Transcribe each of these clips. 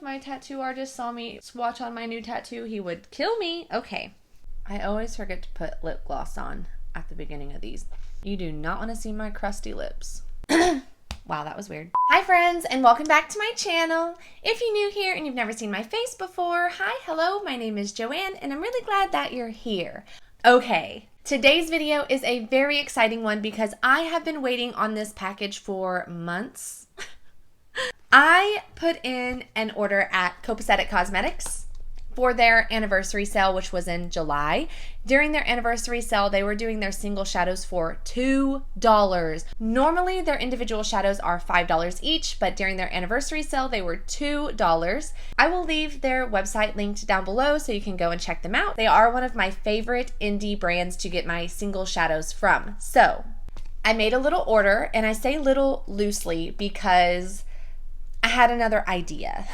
if my tattoo artist saw me swatch on my new tattoo, he would kill me. Okay. I always forget to put lip gloss on at the beginning of these. You do not want to see my crusty lips. Wow, that was weird. Hi friends, and welcome back to my channel. If you're new here and you've never seen my face before, hi, hello, my name is Joanne, and I'm really glad that you're here. Okay, today's video is a very exciting one because I have been waiting on this package for months. I put in an order at Copacetic Cosmetics for their anniversary sale, which was in July. During their anniversary sale, they were doing their single shadows for $2. Normally, their individual shadows are $5 each, but during their anniversary sale, they were $2. I will leave their website linked down below so you can go and check them out. They are one of my favorite indie brands to get my single shadows from. So, I made a little order, and I say little loosely because I had another idea.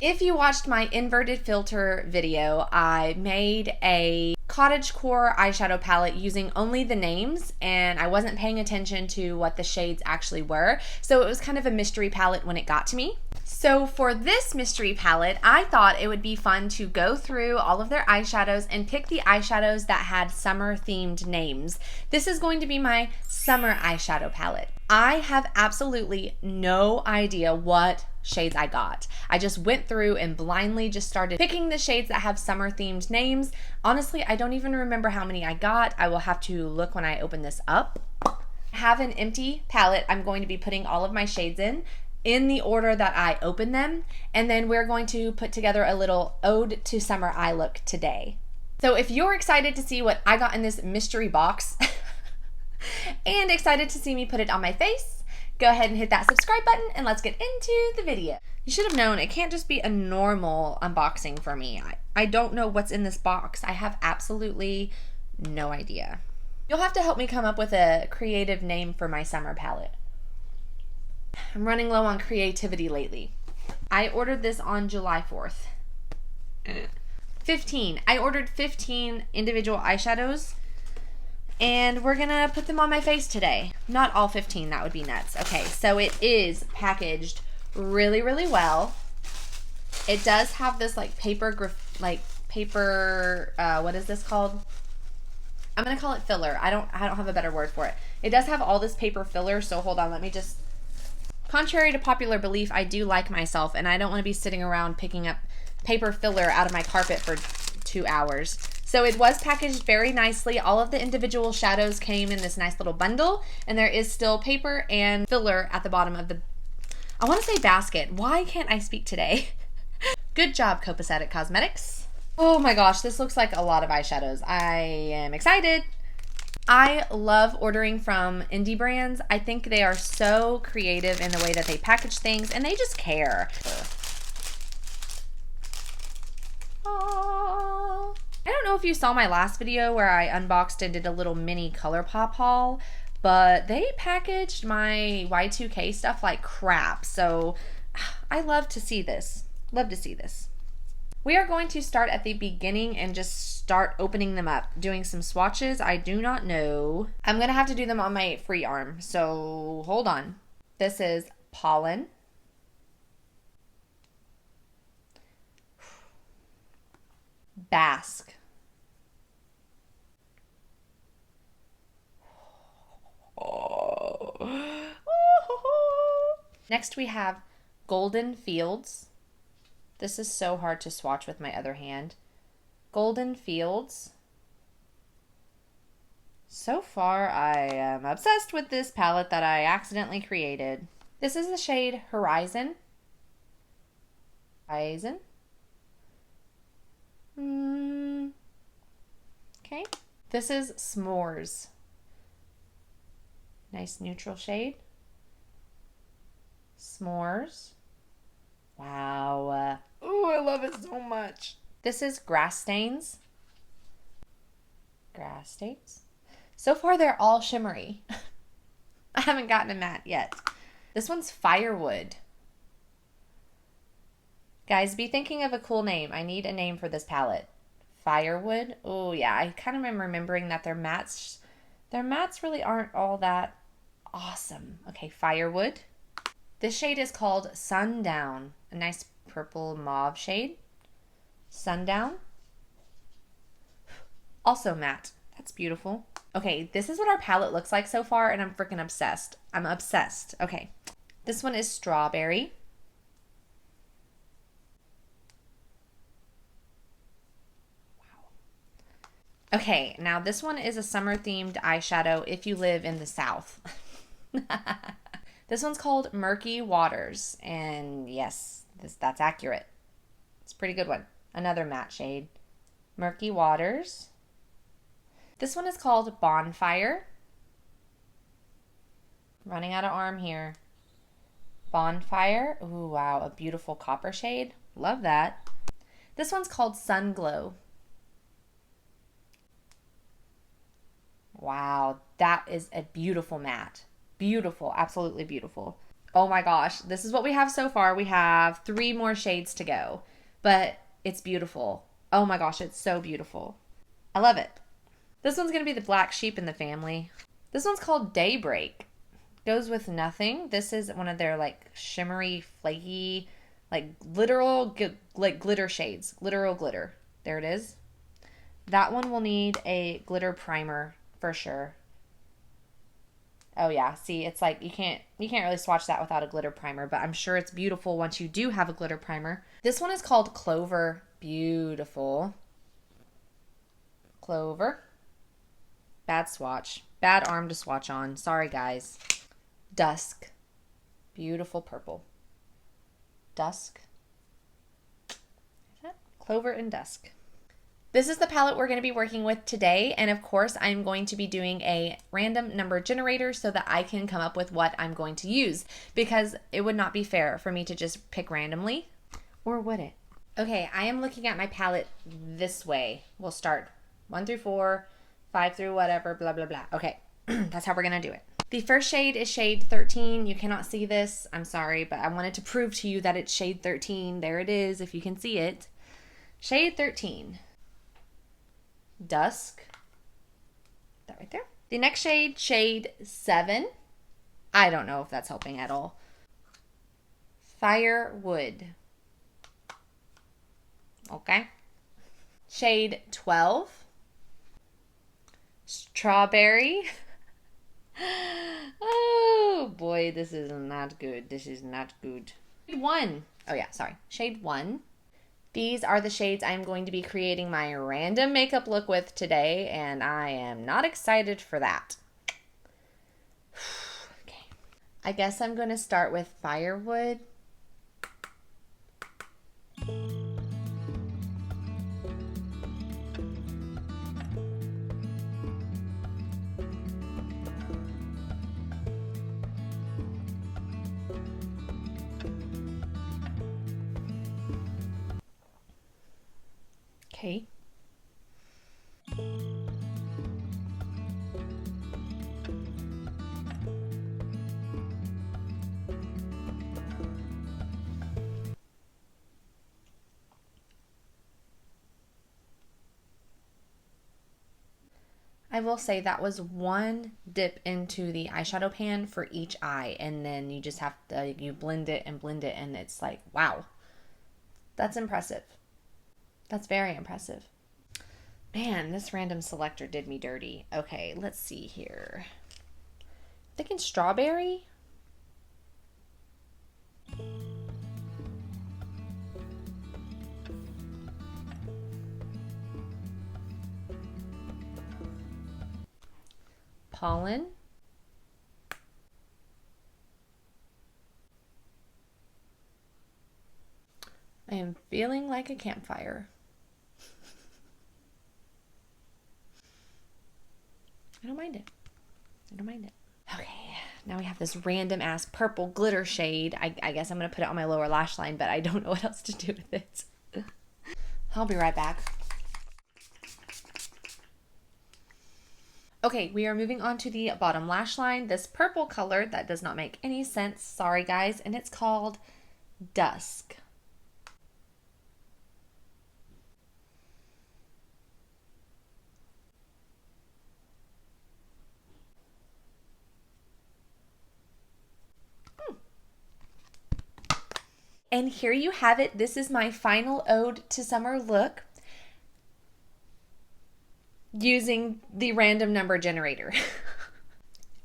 If you watched my inverted filter video, I made a cottagecore eyeshadow palette using only the names, and I wasn't paying attention to what the shades actually were, so it was kind of a mystery palette when it got to me. So for this mystery palette, I thought it would be fun to go through all of their eyeshadows and pick the eyeshadows that had summer themed names. This is going to be my summer eyeshadow palette. I have absolutely no idea what shades I got. I just went through and blindly just started picking the shades that have summer themed names. Honestly, I don't even remember how many I got. I will have to look when I open this up. I have an empty palette I'm going to be putting all of my shades in the order that I open them, and then we're going to put together a little ode to summer eye look today. So if you're excited to see what I got in this mystery box and excited to see me put it on my face, go ahead and hit that subscribe button and let's get into the video. You should have known it can't just be a normal unboxing for me. I don't know what's in this box. I have absolutely no idea. You'll have to help me come up with a creative name for my summer palette. I'm running low on creativity lately. I ordered this on July 4th. 15. I ordered 15 individual eyeshadows, and we're gonna put them on my face today. Not all 15, that would be nuts. Okay, so it is packaged really, really well. It does have this like paper, what is this called? I'm gonna call it filler. I don't have a better word for it. It does have all this paper filler, so hold on, let me just, contrary to popular belief, I do like myself, and I don't want to be sitting around picking up paper filler out of my carpet for 2 hours. So it was packaged very nicely. All of the individual shadows came in this nice little bundle, and there is still paper and filler at the bottom of the, I want to say basket. Why can't I speak today? Good job, Copacetic Cosmetics. Oh my gosh, this looks like a lot of eyeshadows. I am excited. I love ordering from indie brands. I think they are so creative in the way that they package things, and they just care. Aww. I don't know if you saw my last video where I unboxed and did a little mini ColourPop haul, but they packaged my Y2K stuff like crap, so I love to see this. Love to see this. We are going to start at the beginning and just start opening them up, doing some swatches. I do not know. I'm going to have to do them on my free arm, so hold on. This is Pollen. Basque. Oh. Next we have Golden Fields. This is so hard to swatch with my other hand. Golden Fields. So far, I am obsessed with this palette that I accidentally created. This is the shade Horizon. Horizon. Okay. This is S'mores. Nice neutral shade. S'mores. Wow. Ooh, I love it so much. This is Grass Stains. Grass Stains. So far, they're all shimmery. I haven't gotten a matte yet. This one's Firewood. Guys, be thinking of a cool name. I need a name for this palette. Firewood. Oh, yeah. I kind of am remembering that their mattes really aren't all that awesome. Okay, Firewood. This shade is called Sundown. A nice purple mauve shade. Sundown. Also matte. That's beautiful. Okay, this is what our palette looks like so far, and I'm freaking obsessed. I'm obsessed. Okay. This one is Strawberry. Wow. Okay, now this one is a summer-themed eyeshadow if you live in the South. This one's called Murky Waters, and yes, that's accurate. It's a pretty good one. Another matte shade. Murky Waters. This one is called Bonfire. Running out of arm here. Bonfire. Ooh, wow, a beautiful copper shade. Love that. This one's called Sun Glow. Wow, that is a beautiful matte. Beautiful, absolutely beautiful. Oh my gosh, this is what we have so far. We have 3 more shades to go, but it's beautiful. Oh my gosh, it's so beautiful. I love it. This one's gonna be the black sheep in the family. This one's called Daybreak. Goes with nothing. This is one of their like shimmery, flaky, like literal, like glitter shades. Literal glitter. There it is. That one will need a glitter primer for sure. Oh yeah, see, it's like you can't really swatch that without a glitter primer, but I'm sure it's beautiful once you do have a glitter primer. This one is called Clover. Beautiful. Clover. Bad swatch. Bad arm to swatch on. Sorry, guys. Dusk. Beautiful purple. Dusk. Clover and Dusk. This is the palette we're going to be working with today, and of course I'm going to be doing a random number generator so that I can come up with what I'm going to use, because it would not be fair for me to just pick randomly, or would it? Okay, I am looking at my palette this way. We'll start 1 through 4, 5 through whatever, blah, blah, blah. Okay, that's how we're going to do it. The first shade is shade 13. You cannot see this. I'm sorry, but I wanted to prove to you that it's shade 13. There it is, if you can see it. Shade 13. Dusk. That right there. The next shade, shade 7. I don't know if that's helping at all. Firewood. Okay. Shade 12. Strawberry. Oh boy, this is not good. This is not good. Shade 1. Oh yeah, sorry. Shade 1. These are the shades I'm going to be creating my random makeup look with today, and I am not excited for that. Okay. I guess I'm going to start with Firewood. Okay. I will say that was one dip into the eyeshadow pan for each eye, and then you just have to, you blend it, and it's like, wow. That's impressive. That's very impressive. Man, this random selector did me dirty. Okay, let's see here. I'm thinking Strawberry. Pollen. I am feeling like a campfire. I don't mind it. I don't mind it. Okay, now we have this random ass purple glitter shade. I guess I'm going to put it on my lower lash line, but I don't know what else to do with it. I'll be right back. Okay, we are moving on to the bottom lash line. This purple color that does not make any sense. Sorry, guys. And it's called Dusk. And here you have it. This is my final ode to summer look using the random number generator.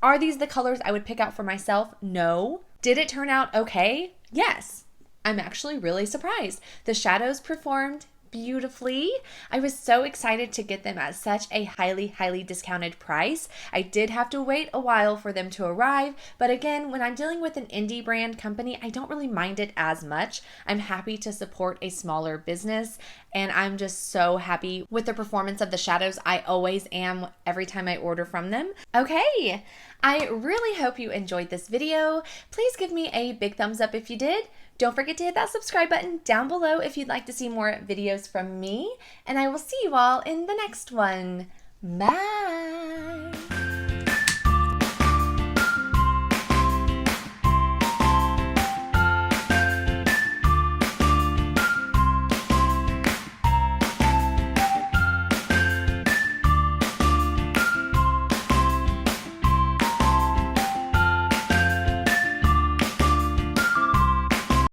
Are these the colors I would pick out for myself? No. Did it turn out okay? Yes. I'm actually really surprised. The shadows performed beautifully. I was so excited to get them at such a highly discounted price. I did have to wait a while for them to arrive, but again, when I'm dealing with an indie brand company, I don't really mind it as much. I'm happy to support a smaller business, and I'm just so happy with the performance of the shadows. I always am every time I order from them. Okay, I really hope you enjoyed this video. Please give me a big thumbs up if you did. Don't forget to hit that subscribe button down below if you'd like to see more videos from me, and I will see you all in the next one. Bye!